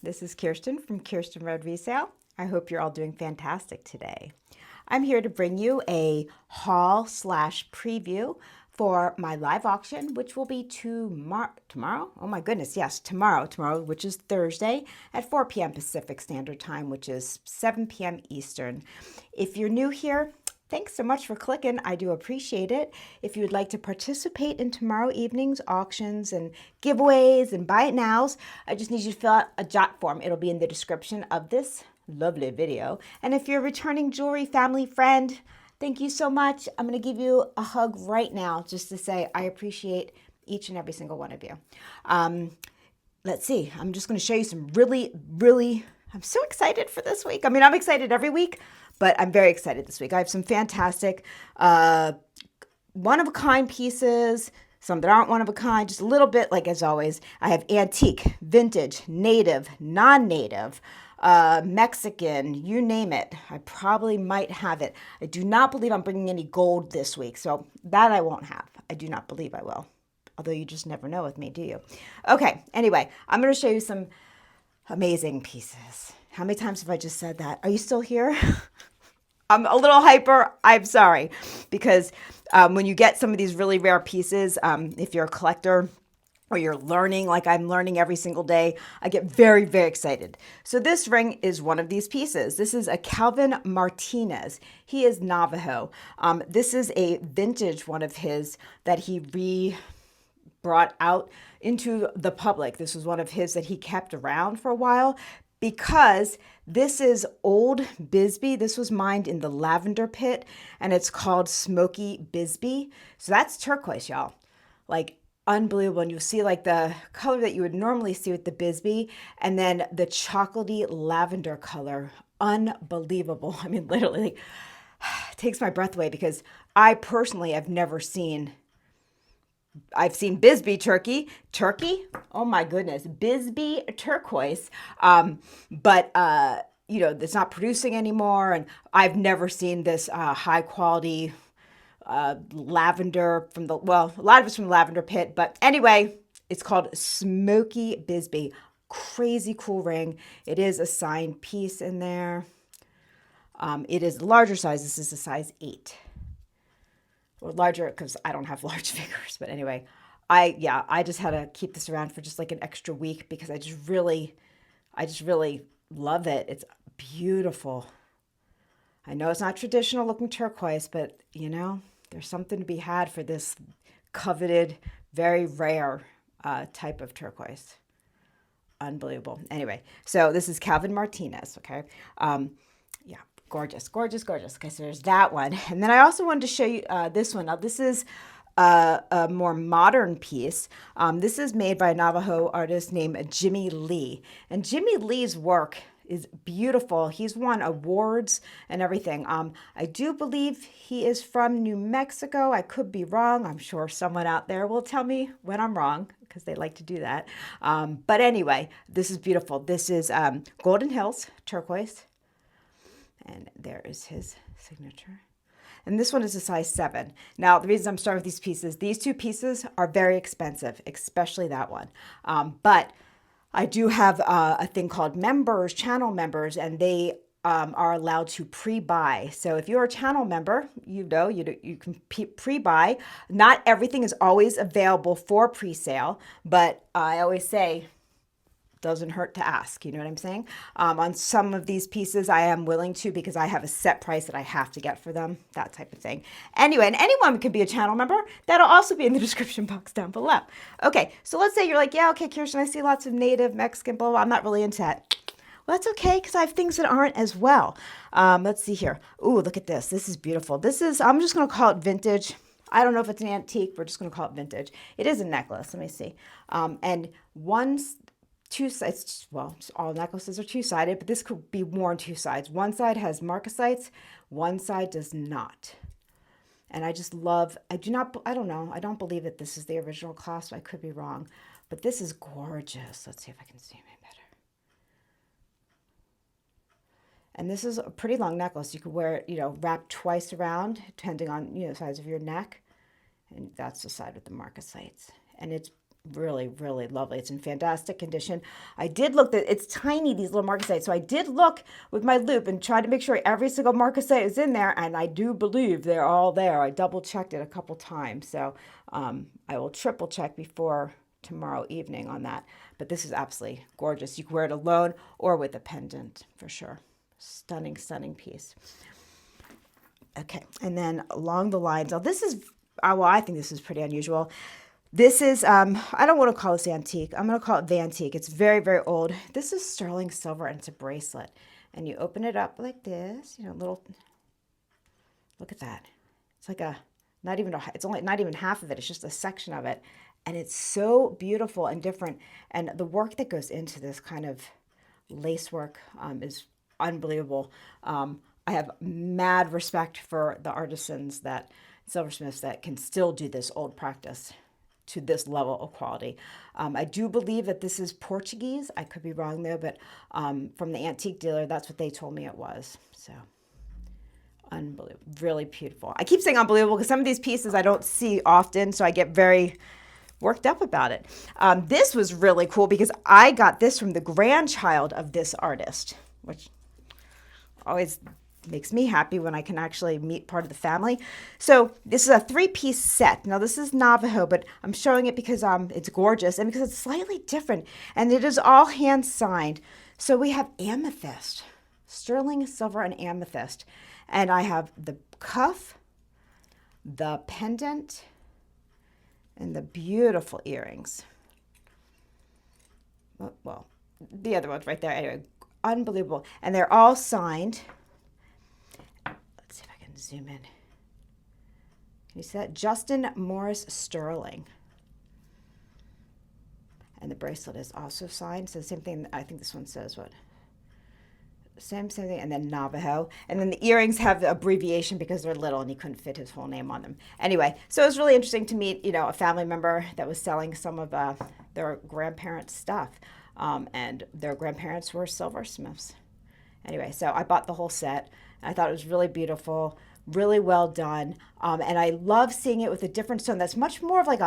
This is Kirsten from Kierstenredresale. I hope you're all doing fantastic today. I'm here to bring you a haul slash preview for my live auction, which will be tomorrow? Oh my goodness, yes, tomorrow, which is Thursday at 4 p.m. Pacific Standard Time, which is 7 p.m. Eastern. If you're new here, thanks so much for clicking. I do appreciate it. If you would like to participate in tomorrow evening's auctions and giveaways and buy it nows, I just need you to fill out a jot form. It'll be in the description of this lovely video. And if you're a returning jewelry family friend, thank you so much. I'm going to give you a hug right now just to say I appreciate each and every single one of you. Let's see. I'm just going to show you some really, I'm so excited for this week. I mean, I'm excited every week, but I'm very excited this week. I have some fantastic one-of-a-kind pieces, some that aren't one-of-a-kind, just a little bit like as always. I have antique, vintage, native, non-native, Mexican, you name it. I probably might have it. I do not believe I'm bringing any gold this week, so that I won't have. I do not believe I will. Although you just never know with me, do you? Okay, anyway, I'm going to show you some amazing pieces. How many times have I just said that? Are you still here? I'm a little hyper. I'm sorry. Because when you get some of these really rare pieces, if you're a collector or you're learning like I'm learning every single day, I get very, very excited. So this ring is one of these pieces. This is a Calvin Martinez. He is Navajo. This is a vintage one of his that he brought out into the public. This was one of his that he kept around for a while because this is old Bisbee. This was mined in the lavender pit and it's called Smoky Bisbee. So that's turquoise, y'all. Like unbelievable. And you'll see like the color that you would normally see with the Bisbee and then the chocolatey lavender color. Unbelievable. I mean, literally it takes my breath away because I personally have never seen I've seen Bisbee turkey. Oh my goodness, Bisbee turquoise. But it's not producing anymore, and I've never seen this high quality lavender from a lot of it's from lavender pit. But anyway, it's called Smoky Bisbee. Crazy cool ring. It is a signed piece in there. It is larger size. This is a size 8. Or larger because I don't have large fingers. But anyway, I just had to keep this around for just like an extra week because I just really love it. It's beautiful. I know it's not traditional looking turquoise, but there's something to be had for this coveted, very rare type of turquoise. Unbelievable. Anyway, so this is Calvin Martinez, okay? Yeah. Gorgeous. Okay, so there's that one. And then I also wanted to show you this one. Now, this is a more modern piece. This is made by a Navajo artist named Jimmy Lee. And Jimmy Lee's work is beautiful. He's won awards and everything. I do believe he is from New Mexico. I could be wrong. I'm sure someone out there will tell me when I'm wrong because they like to do that. But anyway, this is beautiful. This is Golden Hills turquoise. And there is his signature. And this one is a size 7. Now, the reason I'm starting with these two pieces are very expensive, especially that one. But I do have a thing called channel members, and they are allowed to pre-buy. So if you're a channel member, you can pre-buy. Not everything is always available for pre-sale, but I always say, doesn't hurt to ask, you know what I'm saying? On some of these pieces, I am willing to because I have a set price that I have to get for them, that type of thing. Anyway, and anyone can be a channel member. That'll also be in the description box down below. Okay, so let's say you're like, yeah, okay, Kirsten, I see lots of native, Mexican, blah, blah, I'm not really into that. Well, that's okay because I have things that aren't as well. Let's see here. Ooh, look at this. This is beautiful. I'm just going to call it vintage. I don't know if it's an antique. We're just going to call it vintage. It is a necklace. Let me see. And two sides, well, all necklaces are two-sided, but this could be worn two sides. One side has marcasites, one side does not. And I just love, I don't know, I don't believe that this is the original clasp. I could be wrong, but this is gorgeous. Let's see if I can see it better. And this is a pretty long necklace. You could wear it, wrapped twice around, depending on, the size of your neck. And that's the side with the marcasites. And it's Really, really lovely. It's in fantastic condition. I did look that it's tiny, these little marcasite. So I did look with my loop and try to make sure every single marcasite is in there. And I do believe they're all there. I double checked it a couple times. So I will triple check before tomorrow evening on that. But this is absolutely gorgeous. You can wear it alone or with a pendant for sure. Stunning, stunning piece. Okay. And then along the lines, now this is, well, I think this is pretty unusual. This is, I don't want to call this antique. I'm going to call it Vantique. It's very, very old. This is sterling silver and it's a bracelet. And you open it up like this, you know, little, look at that. It's like it's only not even half of it. It's just a section of it. And it's so beautiful and different. And the work that goes into this kind of lace work is unbelievable. I have mad respect for the artisans silversmiths that can still do this old practice to this level of quality. I do believe that this is Portuguese. I could be wrong though, but from the antique dealer, that's what they told me it was. So unbelievable, really beautiful. I keep saying unbelievable because some of these pieces I don't see often, so I get very worked up about it. This was really cool because I got this from the grandchild of this artist, which always makes me happy when I can actually meet part of the family. So this is a 3-piece set. Now this is Navajo, but I'm showing it because it's gorgeous and because it's slightly different. And it is all hand signed. So we have amethyst, sterling silver and amethyst. And I have the cuff, the pendant, and the beautiful earrings. Well, the other one's right there. Anyway, unbelievable. And they're all signed. See if I can zoom in. Can you see that? Justin Morris Sterling. And the bracelet is also signed. So the same thing, I think this one says what? Same thing, and then Navajo. And then the earrings have the abbreviation because they're little and he couldn't fit his whole name on them. Anyway, so it was really interesting to meet, a family member that was selling some of their grandparents' stuff. And their grandparents were silversmiths. Anyway, so I bought the whole set. I thought it was really beautiful, really well done. And I love seeing it with a different stone that's much more of like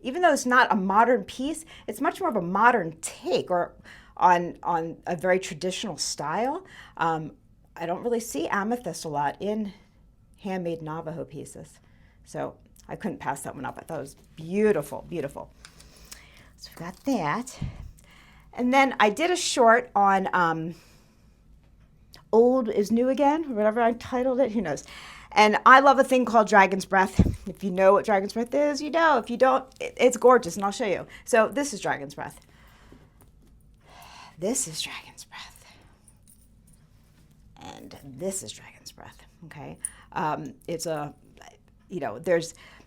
even though it's not a modern piece, it's much more of a modern take on a very traditional style. I don't really see amethyst a lot in handmade Navajo pieces. So I couldn't pass that one up. I thought it was beautiful, beautiful. So we've got that. And then I did a short on Old is New Again, whatever I titled it, who knows. And I love a thing called Dragon's Breath. If you know what Dragon's Breath is, you know. If you don't, it's gorgeous, and I'll show you. So this is Dragon's Breath. This is Dragon's Breath. And this is Dragon's Breath, okay?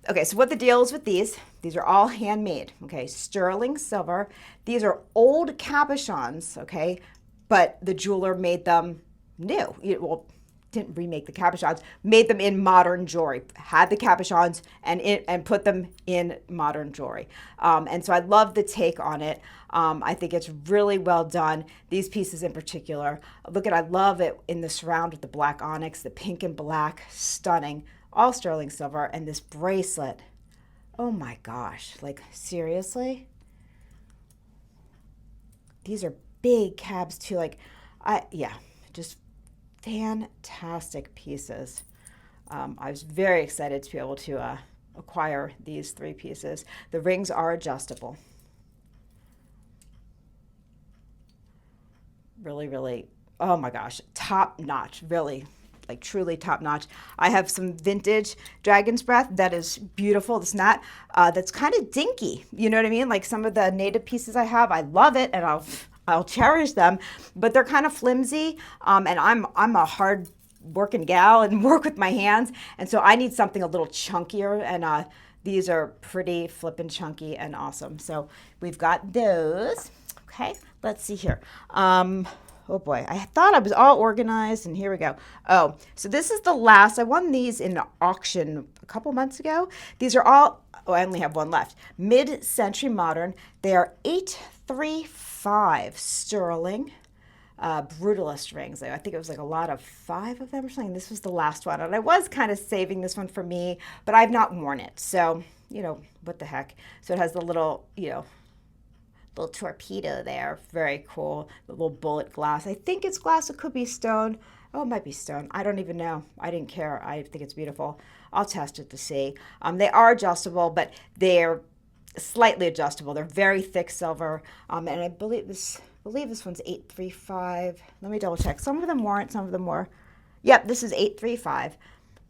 Okay, so what the deal is with these are all handmade, okay? Sterling silver. These are old cabochons, okay? But the jeweler made them new. Didn't remake the cabochons, made them in modern jewelry, had the cabochons and put them in modern jewelry. And so I love the take on it. I think it's really well done. These pieces in particular, I love it in the surround with the black onyx, the pink and black, stunning, all sterling silver. And this bracelet, oh my gosh, like seriously? These are big cabs too, just fantastic pieces. I was very excited to be able to acquire these 3 pieces. The rings are adjustable. Really, really, oh my gosh, top notch, really, like truly top notch. I have some vintage Dragon's Breath that is beautiful. It's not, that's kind of dinky, you know what I mean? Like some of the native pieces I have, I love it and I'll cherish them, but they're kind of flimsy. And I'm a hard working gal and work with my hands. And so I need something a little chunkier. And these are pretty flippin' chunky and awesome. So we've got those. Okay, let's see here. Oh boy, I thought I was all organized and here we go. Oh, so this is the last. I won these in an auction a couple months ago. These are all, I only have one left. Mid-century modern. They are 835 sterling brutalist rings. I think it was like a lot of 5 of them or something. This was the last one. And I was kind of saving this one for me, but I've not worn it. So you know, what the heck. So it has the little, you know, little torpedo there. Very cool. The little bullet glass. I think it's glass. It could be stone. Oh, it might be stone. I don't even know. I didn't care. I think it's beautiful. I'll test it to see. They are adjustable, but they're slightly adjustable. They're very thick silver. And I believe this one's 835. Let me double check. Some of them weren't. Some of them were. Yep, this is 835.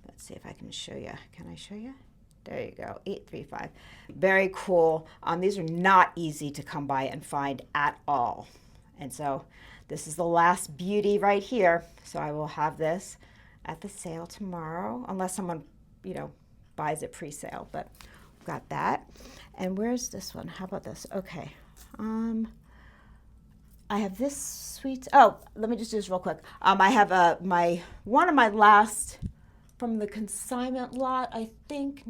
Let's see if I can show you. Can I show you? There you go, 835. Very cool. These are not easy to come by and find at all. And so this is the last beauty right here. So I will have this at the sale tomorrow, unless someone, you know, buys it pre-sale. But we've got that. And where's this one? How about this? Okay. I have this sweet. Oh, let me just do this real quick. I have one of my last from the consignment lot, I think.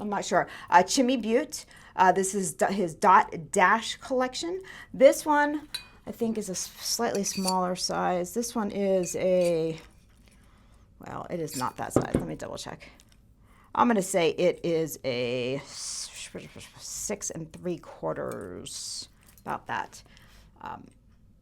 I'm not sure. Chimmy Butte. This is his Dot Dash collection. This one, I think, is a slightly smaller size. This one is well, it is not that size. Let me double check. I'm going to say it is a 6 3/4, about that.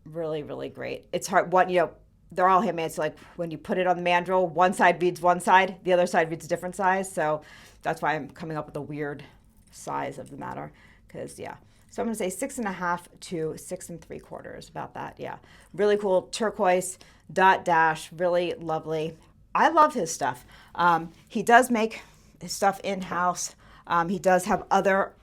Really, really great. It's hard. You know, they're all handmade. So like when you put it on the mandrel, one side reads one side, the other side reads a different size. So that's why I'm coming up with a weird size of the matter. Because yeah, so I'm gonna say 6.5 to 6 3/4, about that. Yeah, really cool turquoise Dot Dash, really lovely. I love his stuff. He does make his stuff in house. He does have other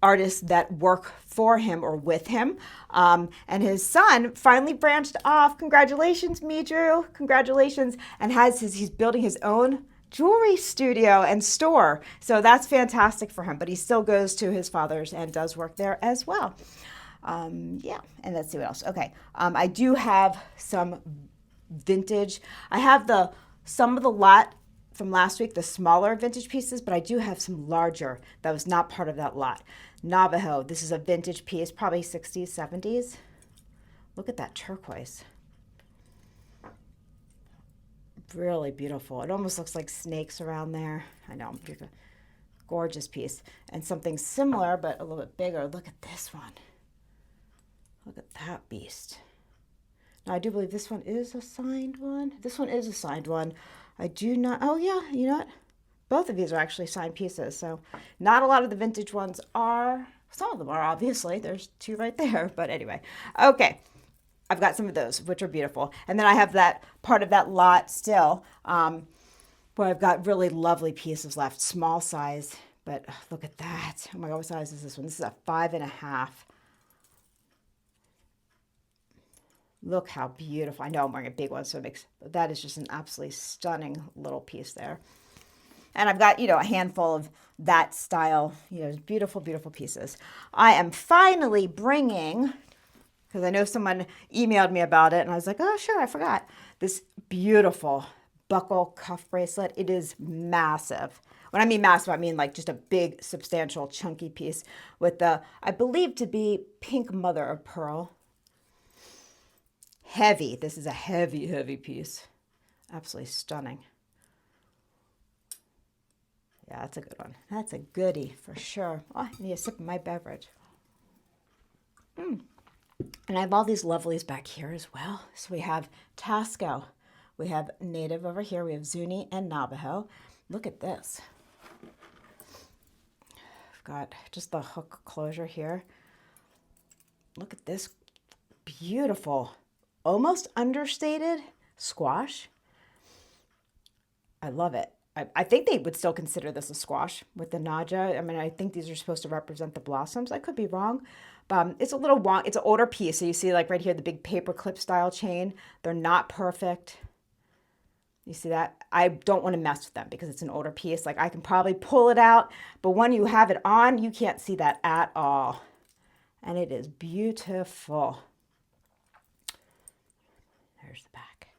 artists that work for him or with him. And his son finally branched off. Congratulations, me, Drew. Congratulations. And he's building his own jewelry studio and store. So that's fantastic for him. But he still goes to his father's and does work there as well. Yeah, and let's see what else. Okay, I do have some vintage. I have some of the lot from last week, the smaller vintage pieces, but I do have some larger that was not part of that lot. Navajo, this is a vintage piece, probably 60s, 70s. Look at that turquoise. Really beautiful. It almost looks like snakes around there. I know, gorgeous piece. And something similar, but a little bit bigger. Look at this one. Look at that beast. Now, I do believe this one is a signed one. This one is a signed one. I do not, oh yeah, you know what? Both of these are actually signed pieces. So not a lot of the vintage ones are. Some of them are, obviously. There's two right there. But anyway, okay. I've got some of those, which are beautiful. And then I have that part of that lot still, where I've got really lovely pieces left. Small size, but look at that. Oh my God, what size is this one? This is a 5.5. Look how beautiful. I know I'm wearing a big one, so that is just an absolutely stunning little piece there. And I've got, you know, a handful of that style, you know, beautiful, beautiful pieces. I am finally bringing, because I know someone emailed me about it, and I was like, oh, sure, I forgot. This beautiful buckle cuff bracelet. It is massive. When I mean massive, I mean like just a big, substantial, chunky piece with I believe to be pink mother of pearl. Heavy. This is a heavy, heavy piece. Absolutely stunning. Yeah, that's a good one. That's a goodie for sure. Oh, I need a sip of my beverage. And I have all these lovelies back here as well. So we have Tasco. We have Native over here. We have Zuni and Navajo. Look at this. I've got just the hook closure here. Look at this beautiful, almost understated squash. I love it. I think they would still consider this a squash with the Naja. I mean, I think these are supposed to represent the blossoms. I could be wrong. It's a little wonky. It's an older piece. So you see like right here, the big paper clip style chain. They're not perfect. You see that? I don't want to mess with them because it's an older piece. Like I can probably pull it out, but when you have it on, you can't see that at all. And it is beautiful. There's the back.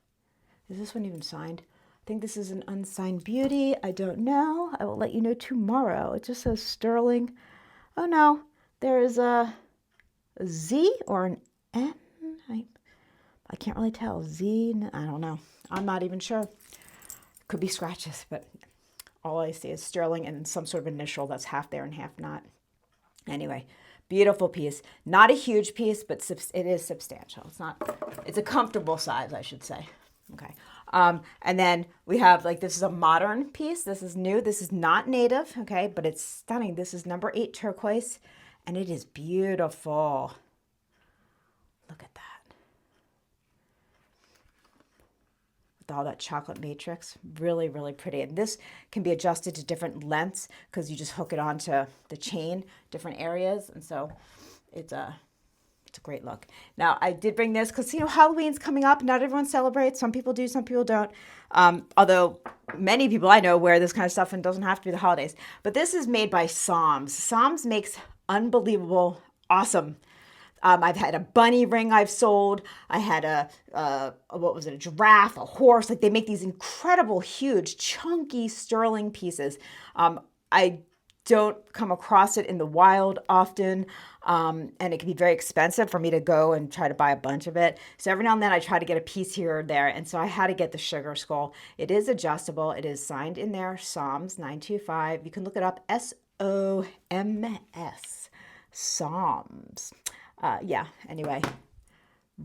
Is this one even signed? I think this is an unsigned beauty. I don't know. I will let you know tomorrow. It just says Sterling. Oh no, there is a Z or an N. I can't really tell. Z, I don't know. I'm not even sure. Could be scratches, but all I see is sterling and some sort of initial that's half there and half not. Anyway, beautiful piece. Not a huge piece, but it is substantial. It's a comfortable size, I should say. Okay. And then we have like, this is a modern piece. This is new. This is not native. Okay. But it's stunning. This is number 8 turquoise and it is beautiful. Look at that. With all that chocolate matrix, really, really pretty. And this can be adjusted to different lengths because you just hook it onto the chain, different areas. And so it's a great look. Now, I did bring this because, Halloween's coming up. Not everyone celebrates. Some people do, some people don't. Although many people I know wear this kind of stuff and it doesn't have to be the holidays. But this is made by Psalms. Psalms makes unbelievable, awesome. I've had a bunny ring I've sold. I had a giraffe, a horse. Like, they make these incredible, huge, chunky sterling pieces. I don't come across it in the wild often, and it can be very expensive for me to go and try to buy a bunch of it. So every now and then I try to get a piece here or there, and so I had to get the sugar skull. It is adjustable. It is signed in there, Psalms 925. You can look it up, SOMS, Psalms. Yeah, anyway,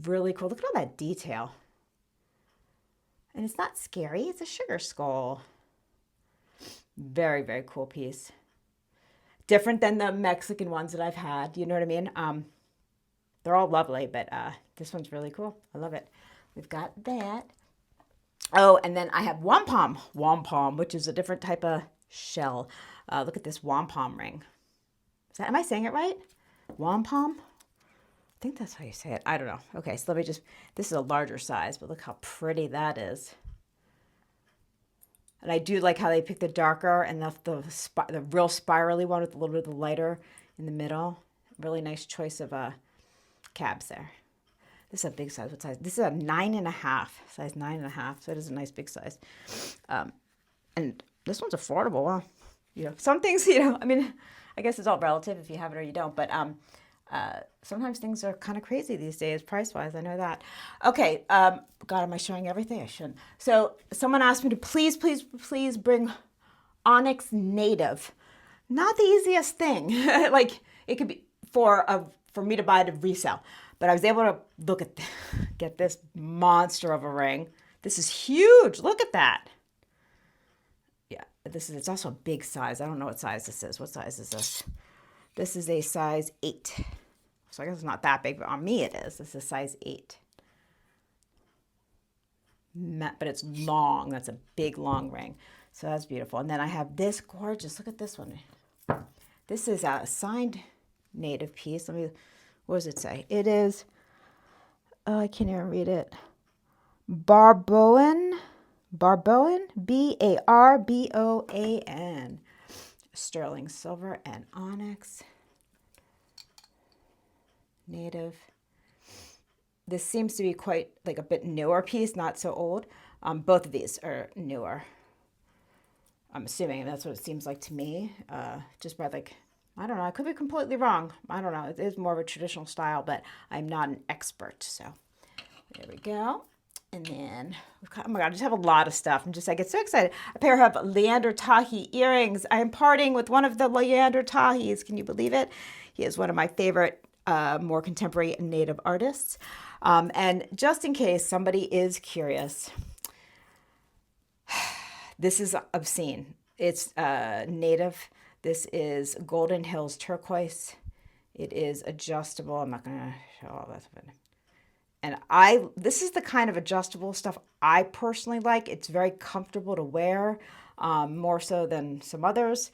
really cool. Look at all that detail. And it's not scary. It's a sugar skull. Very, very cool piece. Different than the Mexican ones that I've had. You know what I mean? They're all lovely, but this one's really cool. I love it. We've got that. Oh, and then I have wampum, which is a different type of shell. Look at this wampum ring. Am I saying it right? Wampum? I think that's how you say it. I don't know. Okay, so this is a larger size, but look how pretty that is. And I do like how they pick the darker and the real spirally one with a little bit of the lighter in the middle. Really nice choice of cabs there. This is a big size. What size? This is a 9.5, size 9.5. So it is a nice big size. And this one's affordable. Huh? Some things, I mean, I guess it's all relative if you have it or you don't. But sometimes things are kind of crazy these days, price-wise. I know that. Okay. God, am I showing everything? I shouldn't. So someone asked me to please bring onyx native. Not the easiest thing. Like, it could be for me to buy to resell. But I was able to get this monster of a ring. This is huge. Look at that. Yeah, it's also a big size. I don't know what size this is. What size is this? This is a size 8. So I guess it's not that big, but on me it is. This is size 8. But it's long. That's a big, long ring. So that's beautiful. And then I have this gorgeous. Look at this one. This is a signed native piece. What does it say? It is, I can't even read it. Barboan, Barboan. Sterling silver and onyx. Native. This seems to be quite like a bit newer piece, not so old. Both of these are newer. I'm assuming that's what it seems like to me. Just by I don't know. I could be completely wrong. I don't know. It is more of a traditional style, but I'm not an expert. So there we go. And then, oh my God, I just have a lot of stuff. I get so excited. A pair of Leander Tahi earrings. I am parting with one of the Leander Tahis. Can you believe it? He is one of my favorite, more contemporary and native artists. And just in case somebody is curious, this is obscene. It's native. This is Golden Hills turquoise. It is adjustable. I'm not going to show all that. And this is the kind of adjustable stuff I personally like. It's very comfortable to wear, more so than some others.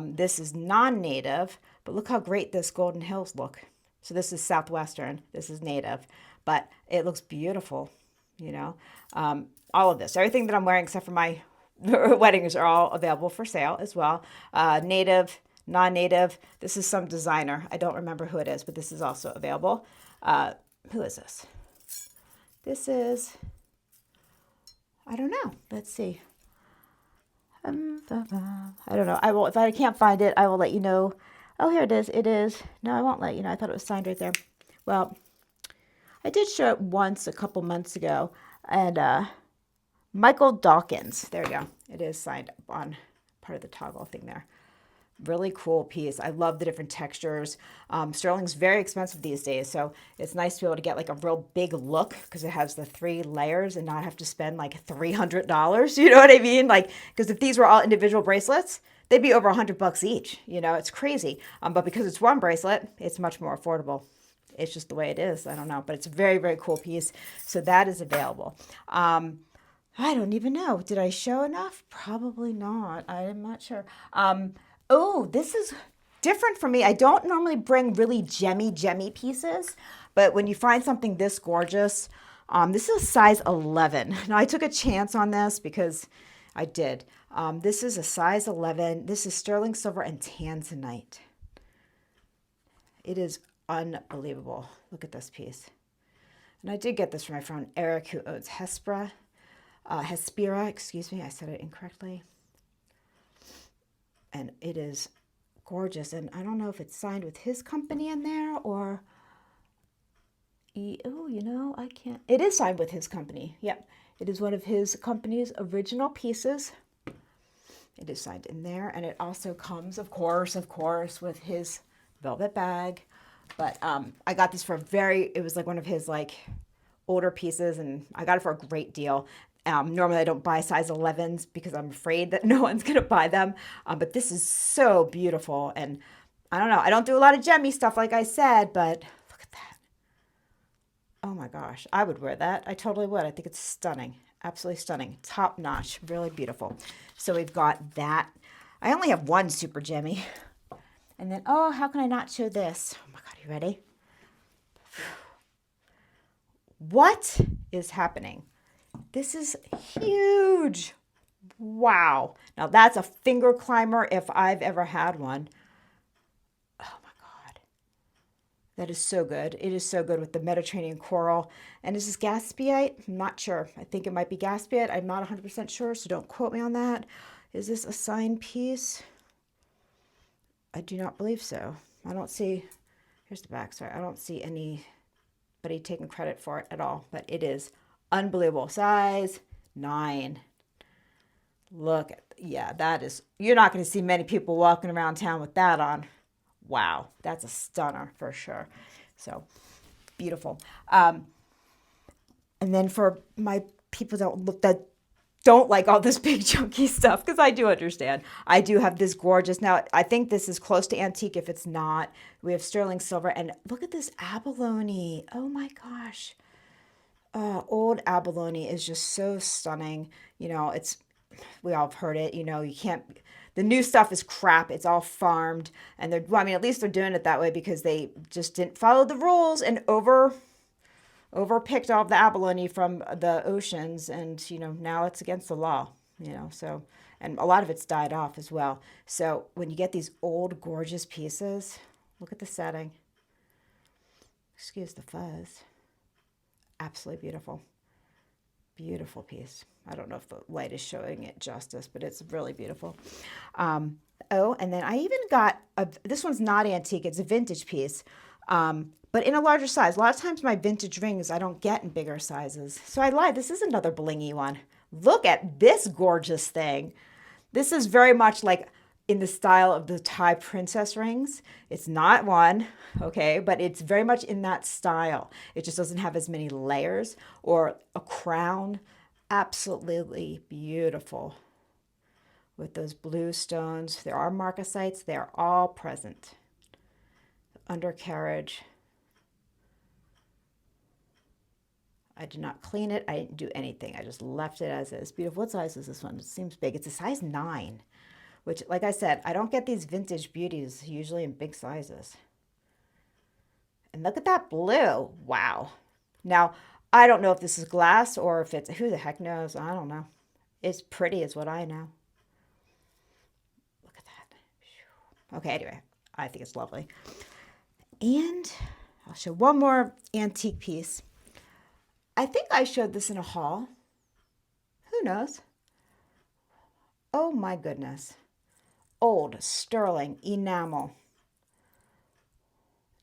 This is non-native, but look how great this Golden Hills look. So this is Southwestern. This is native, but it looks beautiful, all of this. Everything that I'm wearing except for my weddings are all available for sale as well. Native, non-native. This is some designer. I don't remember who it is, but this is also available. Who is this? This is, I don't know. Let's see. I don't know. If I can't find it, I will let you know. Oh, here it is. It is. No, I won't let you know. I thought it was signed right there. Well, I did show it once a couple months ago. And Michael Dawkins. There you go. It is signed on part of the toggle thing there. Really cool piece. I love the different textures. Sterling's very expensive these days, so it's nice to be able to get like a real big look because it has the 3 layers and not have to spend like $300. You know what I mean? Like, because if these were all individual bracelets, they'd be over $100 each. You know, it's crazy. But because it's one bracelet, it's much more affordable. It's just the way it is. I don't know, but it's a very, very cool piece. So that is available. I don't even know. Did I show enough? Probably not. I'm not sure. Oh, this is different for me. I don't normally bring really gemmy pieces, but when you find something this gorgeous, this is a size 11. Now I took a chance on this because I did. This is a size 11. This is sterling silver and tanzanite. It is unbelievable. Look at this piece. And I did get this from my friend Eric, who owns Hespera, excuse me, I said it incorrectly. And it is gorgeous. And I don't know if it's signed with his company in there or, oh, you know, I can't. It is signed with his company. Yep. It is one of his company's original pieces. It is signed in there. And it also comes, of course, with his velvet bag. But I got this for it was like one of his like older pieces, and I got it for a great deal. Normally I don't buy size 11s because I'm afraid that no one's going to buy them. But this is so beautiful. And I don't know. I don't do a lot of gemmy stuff like I said, but look at that. Oh my gosh. I would wear that. I totally would. I think it's stunning. Absolutely stunning. Top notch. Really beautiful. So we've got that. I only have one super gemmy. And then, oh, how can I not show this? Oh my God. You ready? What is happening? This is huge. Wow. Now that's a finger climber if I've ever had one. Oh my God. That is so good. It is so good with the Mediterranean coral. And is this Gaspiite? I'm not sure. I think it might be Gaspiite. I'm not 100% sure, so don't quote me on that. Is this a signed piece? I do not believe so. I don't see, here's the back, sorry. I don't see anybody taking credit for it at all, but it is unbelievable. Size 9. Look at, yeah, that is, you're not going to see many people walking around town with that on. Wow, that's a stunner for sure. So beautiful. And then for my people that don't like all this big chunky stuff, because I do understand. I do have this gorgeous, now I think this is close to antique if it's not. We have sterling silver, and look at this abalone. Oh my gosh. Old abalone is just so stunning. You know, we all have heard it, you know, you can't, the new stuff is crap. It's all farmed. And well, I mean, at least they're doing it that way because they just didn't follow the rules and overpicked all of the abalone from the oceans. And, you know, now it's against the law, you know, so, and a lot of it's died off as well. So when you get these old, gorgeous pieces, look at the setting. Excuse the fuzz. Absolutely beautiful. Beautiful piece. I don't know if the light is showing it justice, but it's really beautiful. Oh, and then I even got, this one's not antique, it's a vintage piece, but in a larger size. A lot of times my vintage rings I don't get in bigger sizes. So I lied, this is another blingy one. Look at this gorgeous thing. This is very much like in the style of the Thai princess rings. It's not one, okay, but it's very much in that style. It just doesn't have as many layers or a crown. Absolutely beautiful with those blue stones. There are marcasites. They are all present. Undercarriage. I did not clean it. I didn't do anything. I just left it as is. Beautiful. What size is this one? It seems big. It's a size 9. Which, like I said, I don't get these vintage beauties usually in big sizes. And look at that blue. Wow. Now, I don't know if this is glass or if it's, who the heck knows? I don't know. It's pretty is what I know. Look at that. Okay, anyway, I think it's lovely. And I'll show one more antique piece. I think I showed this in a haul. Who knows? Oh my goodness. Old sterling enamel.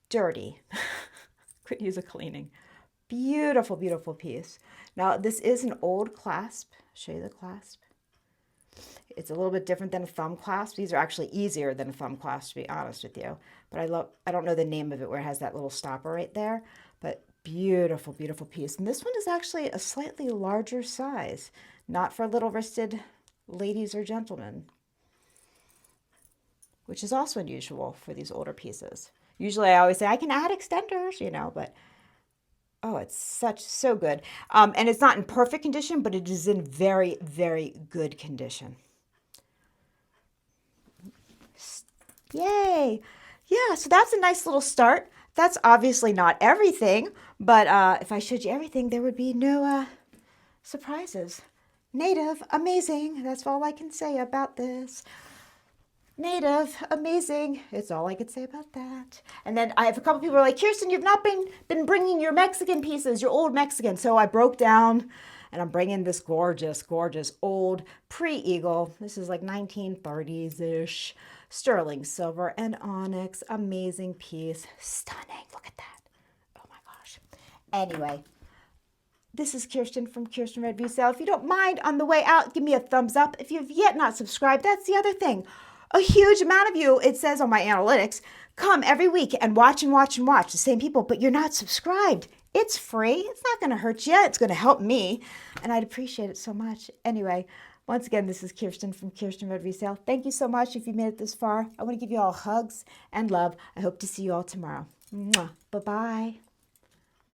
Dirty. Could use a cleaning. Beautiful, beautiful piece. Now, this is an old clasp. I'll show you the clasp. It's a little bit different than a thumb clasp. These are actually easier than a thumb clasp, to be honest with you. But I don't know the name of it where it has that little stopper right there. But beautiful, beautiful piece. And this one is actually a slightly larger size, not for little-wristed ladies or gentlemen, which is also unusual for these older pieces. Usually I always say I can add extenders, you know, but oh, it's so good. And it's not in perfect condition, but it is in very, very good condition. Yay. Yeah, so that's a nice little start. That's obviously not everything, but if I showed you everything, there would be no surprises. Native, amazing. That's all I can say about this. Native, amazing. It's all I could say about that. And then I have a couple people who are like, Kiersten, you've not been bringing your Mexican pieces, your old Mexican. So I broke down and I'm bringing this gorgeous, gorgeous old pre-eagle. This is like 1930s-ish. Sterling silver and onyx. Amazing piece. Stunning. Look at that. Oh my gosh. Anyway, this is Kiersten from Kierstenredresale. If you don't mind, on the way out, give me a thumbs up. If you've yet not subscribed, that's the other thing. A huge amount of you, it says on my analytics, come every week and watch and watch and watch the same people, but you're not subscribed. It's free. It's not going to hurt you. It's going to help me, and I'd appreciate it so much. Anyway, once again, this is Kiersten from Kierstenredresale. Thank you so much if you made it this far. I want to give you all hugs and love. I hope to see you all tomorrow. Mwah. Bye-bye.